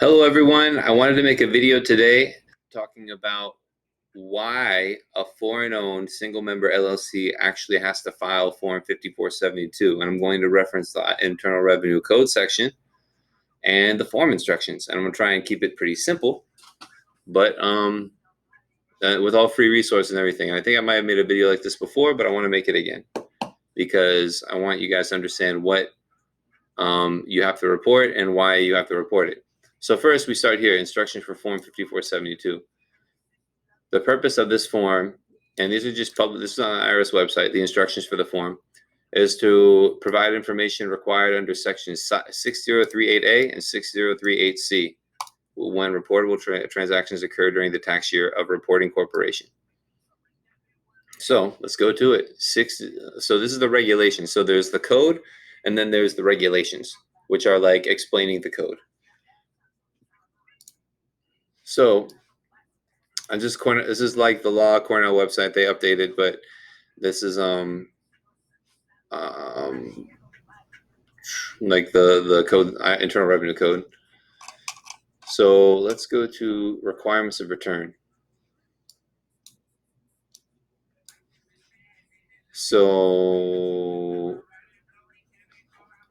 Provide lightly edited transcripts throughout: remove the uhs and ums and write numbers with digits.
Hello everyone, I wanted to make a video today talking about why a foreign-owned single-member LLC actually has to file Form 5472, and I'm going to reference the Internal Revenue Code section and the form instructions, and I'm going to try and keep it pretty simple, but with all free resources and everything. I think I might have made a video like this before, but I want to make it again because I want you guys to understand what you have to report and why you have to report it. So first, we start here, instructions for Form 5472. The purpose of this form, and these are just public, this is on the IRS website, the instructions for the form, is to provide information required under sections 6038A and 6038C when reportable transactions occur during the tax year of reporting corporation. So let's go to it. So this is the regulation. So there's the code, and then there's the regulations, which are like explaining the code. So this is like the law Cornell website, they updated, but this is like the code, Internal Revenue Code. So let's go to requirements of return. So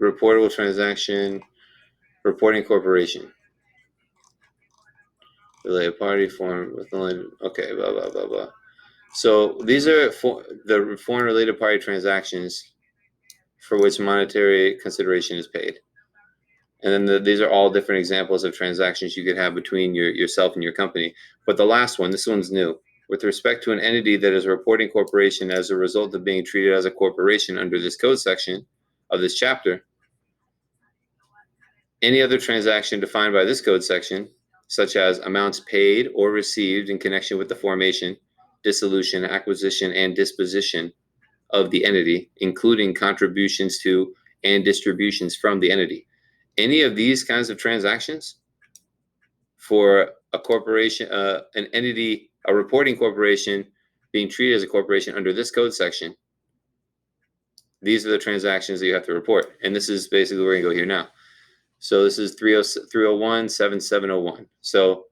reportable transaction, reporting corporation, related party form with only, okay, blah blah blah blah. So these are the foreign related party transactions for which monetary consideration is paid. And then these are all different examples of transactions you could have between yourself and your company. But the last one, this one's new. With respect to an entity that is a reporting corporation as a result of being treated as a corporation under this code section of this chapter, any other transaction defined by this code section, such as amounts paid or received in connection with the formation, dissolution, acquisition, and disposition of the entity, including contributions to and distributions from the entity. Any of these kinds of transactions for a corporation, an entity, a reporting corporation being treated as a corporation under this code section, these are the transactions that you have to report. And this is basically where we go here now. So this is 301-7701. So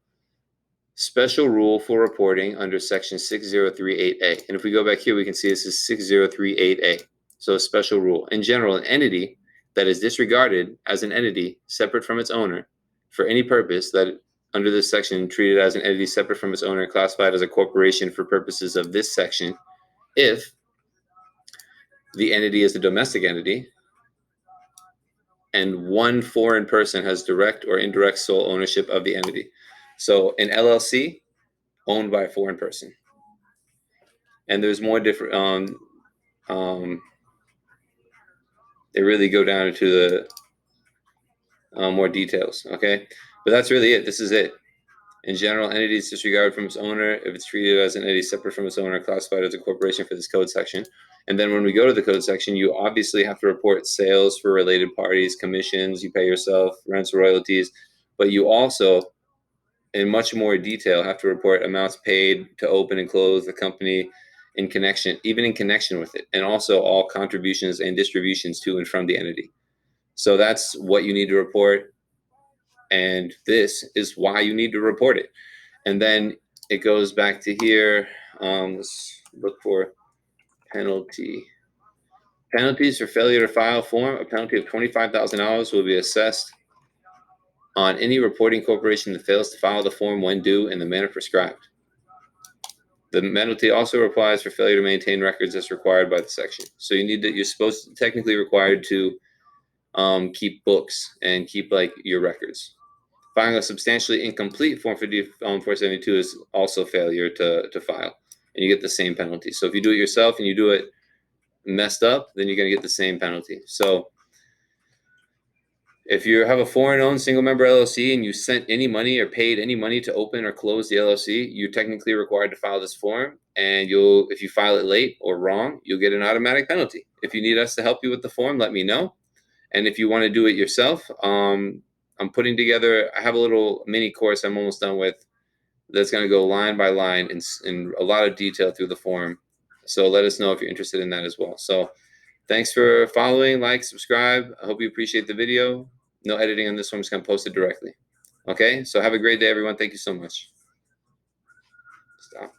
special rule for reporting under section 6038A. And if we go back here, we can see this is 6038A. So a special rule. In general, an entity that is disregarded as an entity separate from its owner for any purpose that under this section treated as an entity separate from its owner classified as a corporation for purposes of this section if the entity is a domestic entity and one foreign person has direct or indirect sole ownership of the entity. So an LLC owned by a foreign person. And there's more different they really go down into the more details, okay? But that's really it. This is it. In general, entities disregarded from its owner if it's treated as an entity separate from its owner, classified as a corporation for this code section. And then when we go to the code section, you obviously have to report sales for related parties, commissions, you pay yourself, rents, royalties, but you also, in much more detail, have to report amounts paid to open and close the company in connection, even in connection with it, and also all contributions and distributions to and from the entity. So that's what you need to report, and this is why you need to report it. And then it goes back to here. Let's look for penalty. Penalties for failure to file form. A penalty of $25,000 will be assessed on any reporting corporation that fails to file the form when due in the manner prescribed. The penalty also applies for failure to maintain records as required by the section. So you're supposed to technically required to keep books and keep like your records. Filing a substantially incomplete Form 472 is also failure to file, and you get the same penalty. So if you do it yourself and you do it messed up, then you're going to get the same penalty. So if you have a foreign-owned single-member LLC and you sent any money or paid any money to open or close the LLC, you're technically required to file this form, and if you file it late or wrong, you'll get an automatic penalty. If you need us to help you with the form, let me know. And if you want to do it yourself, I'm putting together, I have a little mini course I'm almost done with that's going to go line by line in a lot of detail through the form. So let us know if you're interested in that as well. So thanks for following, like, subscribe. I hope you appreciate the video. No editing on this one, I'm just going to post it directly. Okay, so have a great day, everyone. Thank you so much. Stop.